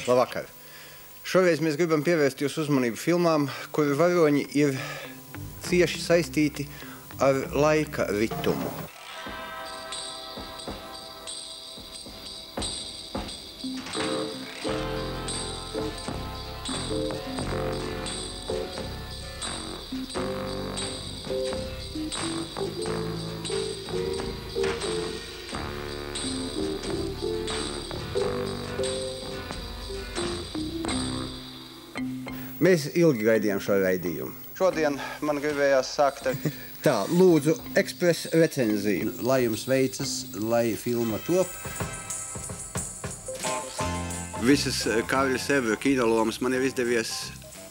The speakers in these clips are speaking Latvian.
Labvakar! Šoreiz mēs gribam pievērst jūsu uzmanību filmām, kuru varoņi ir cieši saistīti ar laika ritumu. Mēs ilgi gaidījām šo raidījumu. Šodien man gribējās sākt ar... Tā, lūdzu, ekspresa recenziju. Lai jums veicas, lai filma top. Visas Kārļa Severa kinolomas man ir izdevies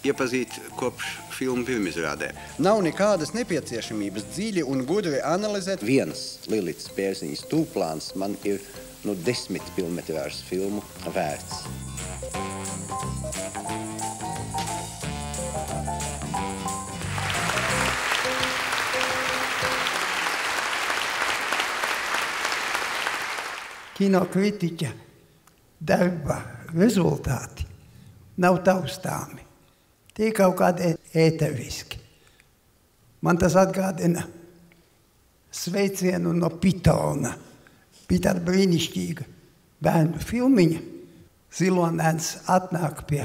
iepazīt kopš filmu pirmizrādē. Nav nekādas nepieciešamības dziļi un gudri analizēt. Viens Lilitas Pērziņas tūplāns man ir 10 filmetrāžas filmu vērts. Kinokritiķa darba rezultāti nav taustāmi. Tie kaut kādi ēteriski. Man tas atgādina Sveicienu no Pitona. Bija tāda brīnišķīga bērnu filmiņa. Zilonēns atnāk pie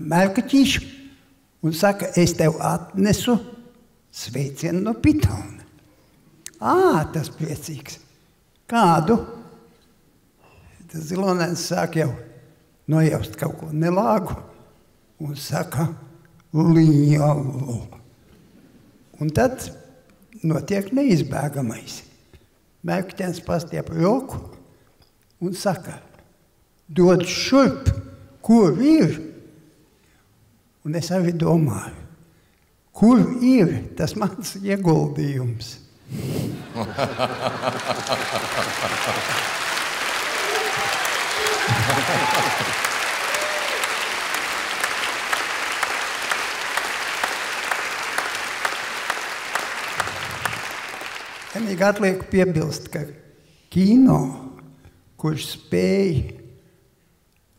Mērkaķīša un saka, es tev atnesu Sveicienu no Pitona. Tas priecīgs. Kādu? Tas Zilonēns sāk jau nojaust kaut ko nelāgu un saka lielu. Un tad notiek neizbēgamais. Mērķens pastiep roku un saka, dod šurp, kur ir? Un es arī domāju, kur ir tas mans ieguldījums? Vienīgi atliek piebilst, ka kino, kurš spēj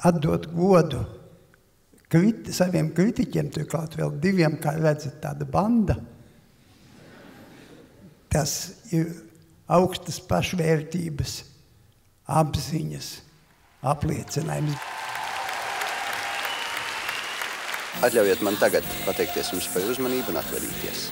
atdot godu saviem kritiķiem, turklāt vēl 2, kā redzat, tāda banda, tas ir augstas pašvērtības, apziņas apliecinājums. Atļaujiet man tagad pateikties jums par uzmanību un atvadīties.